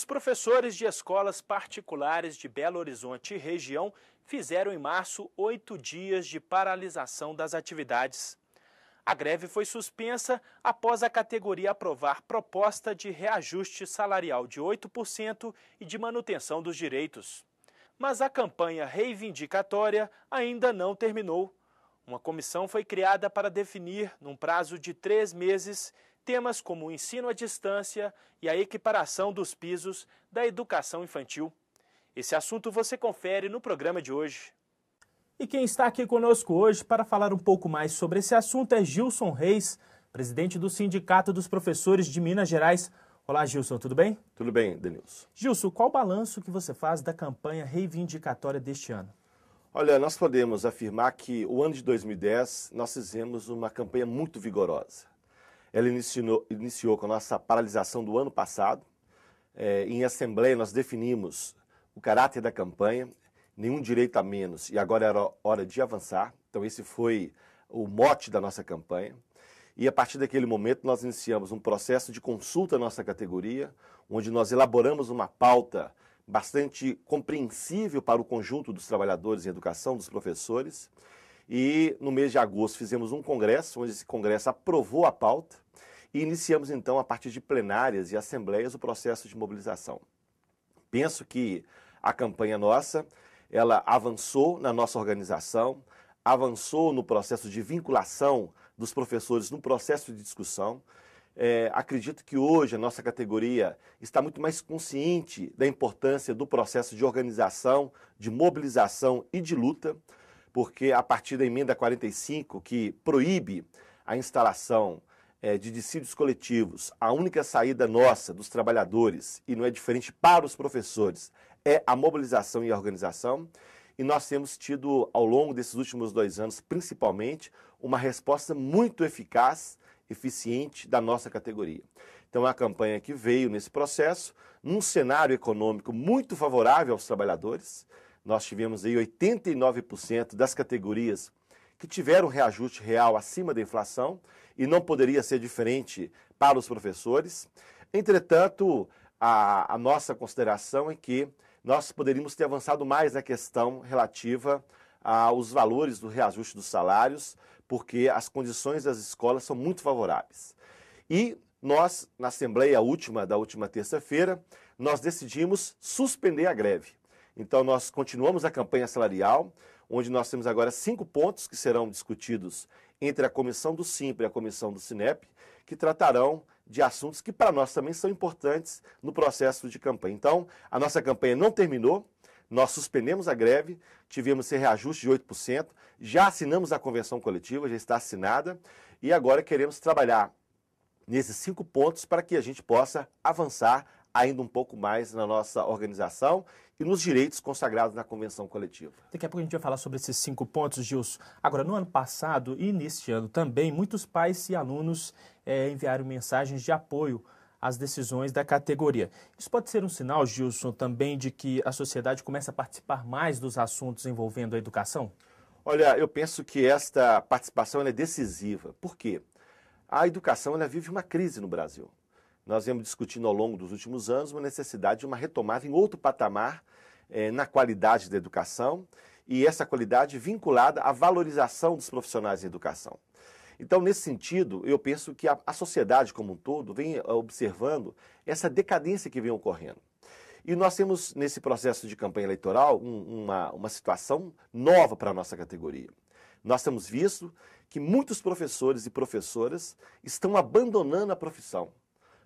professores de escolas particulares de Belo Horizonte e região fizeram em março 8 dias de paralisação das atividades. A greve foi suspensa após a categoria aprovar proposta de reajuste salarial de 8% e de manutenção dos direitos. Mas a campanha reivindicatória ainda não terminou. Uma comissão foi criada para definir, num prazo de 3 meses, temas como o ensino à distância e a equiparação dos pisos da educação infantil. Esse assunto você confere no programa de hoje. E quem está aqui conosco hoje para falar um pouco mais sobre esse assunto é Gilson Reis, presidente do Sindicato dos Professores de Minas Gerais. Olá, Gilson, tudo bem? Tudo bem, Denilson. Gilson, qual o balanço que você faz da campanha reivindicatória deste ano? Olha, nós podemos afirmar que o ano de 2010 nós fizemos uma campanha muito vigorosa. Ela iniciou com a nossa paralisação do ano passado. Em assembleia nós definimos o caráter da campanha, nenhum direito a menos, e agora era hora de avançar. Então esse foi o mote da nossa campanha. E a partir daquele momento nós iniciamos um processo de consulta à nossa categoria, onde nós elaboramos uma pauta bastante compreensível para o conjunto dos trabalhadores em educação, dos professores. E no mês de agosto fizemos um congresso, onde esse congresso aprovou a pauta e iniciamos então, a partir de plenárias e assembleias, o processo de mobilização. Penso que a campanha nossa, ela avançou na nossa organização, avançou no processo de vinculação dos professores no processo de discussão. Acredito que hoje a nossa categoria está muito mais consciente da importância do processo de organização, de mobilização e de luta, porque a partir da emenda 45, que proíbe a instalação de dissídios coletivos, a única saída nossa, dos trabalhadores, e não é diferente para os professores, é a mobilização e a organização. E nós temos tido, ao longo desses últimos 2 anos, principalmente, uma resposta muito eficaz, eficiente da nossa categoria. Então, é uma campanha que veio nesse processo, num cenário econômico muito favorável aos trabalhadores. Nós tivemos aí 89% das categorias que tiveram reajuste real acima da inflação, e não poderia ser diferente para os professores. Entretanto, a nossa consideração é que nós poderíamos ter avançado mais na questão relativa aos valores do reajuste dos salários, porque as condições das escolas são muito favoráveis. E nós, na Assembleia da última terça-feira, nós decidimos suspender a greve. Então, nós continuamos a campanha salarial, onde nós temos agora 5 pontos que serão discutidos entre a comissão do Simpre e a comissão do Sinep, que tratarão de assuntos que para nós também são importantes no processo de campanha. Então, a nossa campanha não terminou, nós suspendemos a greve, tivemos esse reajuste de 8%, já assinamos a convenção coletiva, já está assinada, e agora queremos trabalhar nesses 5 pontos para que a gente possa avançar ainda um pouco mais na nossa organização e nos direitos consagrados na convenção coletiva. Daqui a pouco a gente vai falar sobre esses 5 pontos, Gilson. Agora, no ano passado e neste ano também, muitos pais e alunos enviaram mensagens de apoio às decisões da categoria. Isso pode ser um sinal, Gilson, também de que a sociedade começa a participar mais dos assuntos envolvendo a educação? Olha, eu penso que esta participação é decisiva. Por quê? A educação ela vive uma crise no Brasil. Nós viemos discutindo ao longo dos últimos anos uma necessidade de uma retomada em outro patamar na qualidade da educação, e essa qualidade vinculada à valorização dos profissionais em educação. Então, nesse sentido, eu penso que a sociedade como um todo vem observando essa decadência que vem ocorrendo. E nós temos, nesse processo de campanha eleitoral, uma situação nova para a nossa categoria. Nós temos visto que muitos professores e professoras estão abandonando a profissão,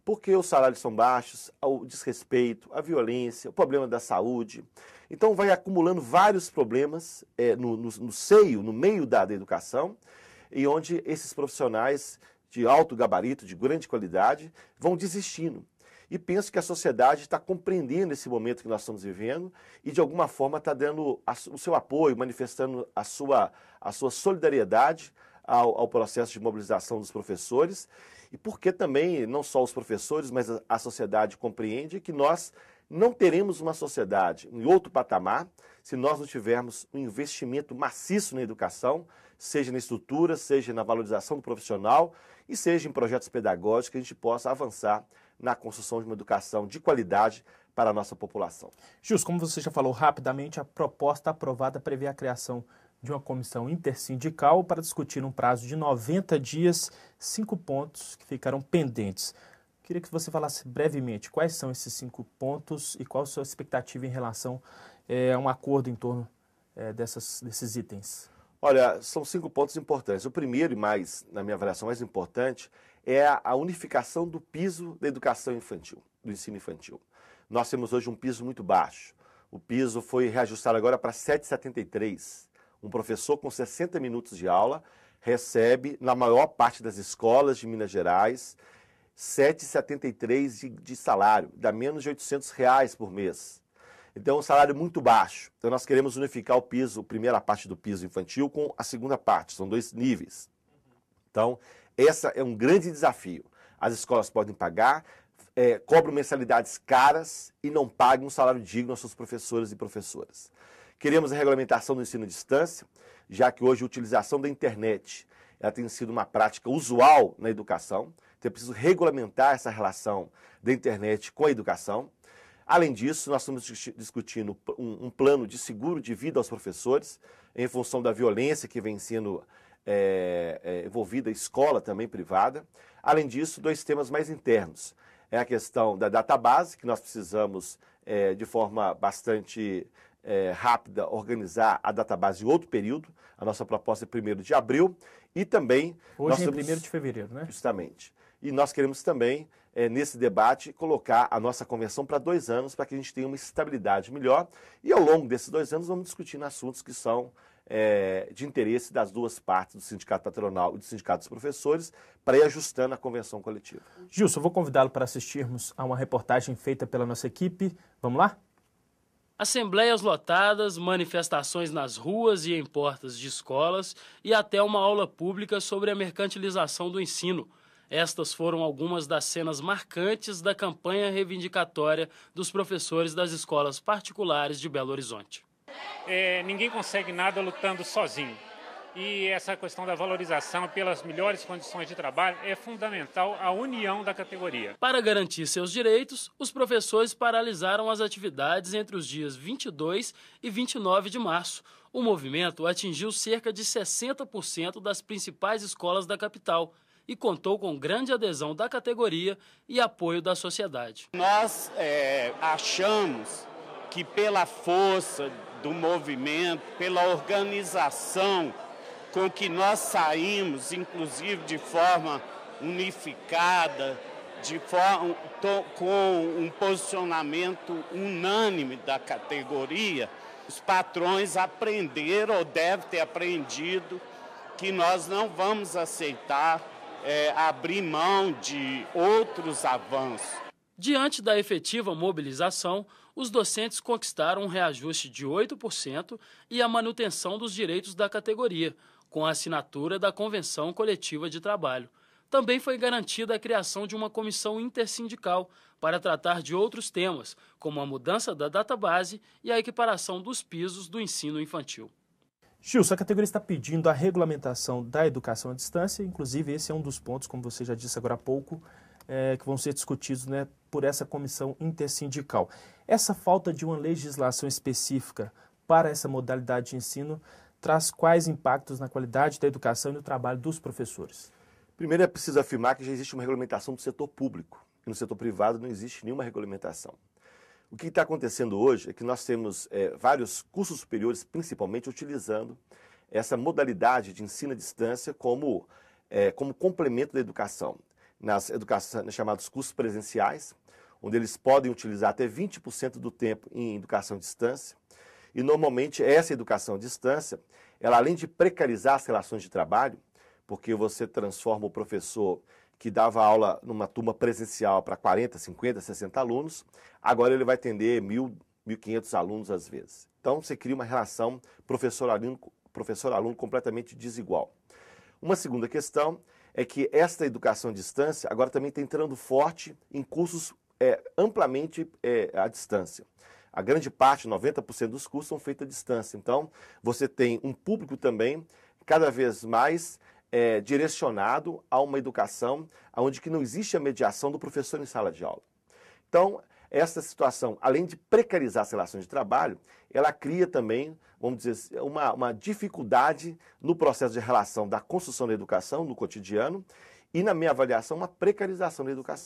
porque os salários são baixos, o desrespeito, a violência, o problema da saúde. Então vai acumulando vários problemas no seio, no meio da educação, e onde esses profissionais de alto gabarito, de grande qualidade, vão desistindo. E penso que a sociedade está compreendendo esse momento que nós estamos vivendo e, de alguma forma, está dando o seu apoio, manifestando a sua solidariedade ao processo de mobilização dos professores. E porque também, não só os professores, mas a sociedade compreende que nós não teremos uma sociedade em outro patamar se nós não tivermos um investimento maciço na educação, seja na estrutura, seja na valorização do profissional e seja em projetos pedagógicos que a gente possa avançar na construção de uma educação de qualidade para a nossa população. Gilson, como você já falou rapidamente, a proposta aprovada prevê a criação de uma comissão intersindical para discutir num prazo de 90 dias 5 pontos que ficaram pendentes. Queria que você falasse brevemente quais são esses 5 pontos e qual a sua expectativa em relação a um acordo em torno desses itens. Olha, são 5 pontos importantes. O primeiro e na minha avaliação, mais importante, é a unificação do piso da educação infantil, do ensino infantil. Nós temos hoje um piso muito baixo. O piso foi reajustado agora para 7,73. Um professor com 60 minutos de aula recebe, na maior parte das escolas de Minas Gerais, 7,73 de salário, dá menos de R$800 por mês. Então, é um salário muito baixo. Então, nós queremos unificar o piso, a primeira parte do piso infantil com a segunda parte, são 2 níveis. Então, esse é um grande desafio. As escolas podem pagar, cobram mensalidades caras e não pagam um salário digno aos seus professores e professoras. Queremos a regulamentação do ensino à distância, já que hoje a utilização da internet ela tem sido uma prática usual na educação. Então é preciso regulamentar essa relação da internet com a educação. Além disso, nós estamos discutindo um plano de seguro de vida aos professores, em função da violência que vem sendo envolvida a escola também privada. Além disso, 2 temas mais internos. É a questão da database, que nós precisamos, de forma bastante rápida, organizar a database em outro período. A nossa proposta é 1º de abril e também... Hoje é 1º de fevereiro, né? Justamente. E nós queremos também, nesse debate, colocar a nossa convenção para 2 anos, para que a gente tenha uma estabilidade melhor. E ao longo desses 2 anos vamos discutindo assuntos que são de interesse das 2 partes, do sindicato patronal e do sindicato dos professores, para ir ajustando a convenção coletiva. Gilson, eu vou convidá-lo para assistirmos a uma reportagem feita pela nossa equipe. Vamos lá? Assembleias lotadas, manifestações nas ruas e em portas de escolas e até uma aula pública sobre a mercantilização do ensino. Estas foram algumas das cenas marcantes da campanha reivindicatória dos professores das escolas particulares de Belo Horizonte. Ninguém consegue nada lutando sozinho. E essa questão da valorização pelas melhores condições de trabalho é fundamental a união da categoria. Para garantir seus direitos, os professores paralisaram as atividades entre os dias 22 e 29 de março. O movimento atingiu cerca de 60% das principais escolas da capital e contou com grande adesão da categoria e apoio da sociedade. Nós achamos que pela força do movimento, pela organização com que nós saímos, inclusive de forma unificada, com um posicionamento unânime da categoria, os patrões aprenderam ou devem ter aprendido que nós não vamos aceitar abrir mão de outros avanços. Diante da efetiva mobilização, os docentes conquistaram um reajuste de 8% e a manutenção dos direitos da categoria, com a assinatura da Convenção Coletiva de Trabalho. Também foi garantida a criação de uma comissão intersindical para tratar de outros temas, como a mudança da database e a equiparação dos pisos do ensino infantil. Gilson, a categoria está pedindo a regulamentação da educação à distância, inclusive esse é um dos pontos, como você já disse agora há pouco, que vão ser discutidos, né, por essa comissão intersindical. Essa falta de uma legislação específica para essa modalidade de ensino traz quais impactos na qualidade da educação e no trabalho dos professores? Primeiro é preciso afirmar que já existe uma regulamentação do setor público e no setor privado não existe nenhuma regulamentação. O que está acontecendo hoje é que nós temos vários cursos superiores, principalmente, utilizando essa modalidade de ensino à distância como complemento da educação. Nas chamados cursos presenciais, onde eles podem utilizar até 20% do tempo em educação à distância. E, normalmente, essa educação à distância, ela, além de precarizar as relações de trabalho, porque você transforma o professor que dava aula numa turma presencial para 40, 50, 60 alunos, agora ele vai atender 1.000, 1.500 alunos às vezes. Então, você cria uma relação professor-aluno completamente desigual. Uma segunda questão é que esta educação à distância agora também está entrando forte em cursos amplamente à distância. A grande parte, 90% dos cursos, são feitos à distância. Então, você tem um público também cada vez mais direcionado a uma educação onde que não existe a mediação do professor em sala de aula. Então, essa situação, além de precarizar as relações de trabalho, ela cria também, vamos dizer, uma dificuldade no processo de relação da construção da educação, no cotidiano, e, na minha avaliação, uma precarização da educação.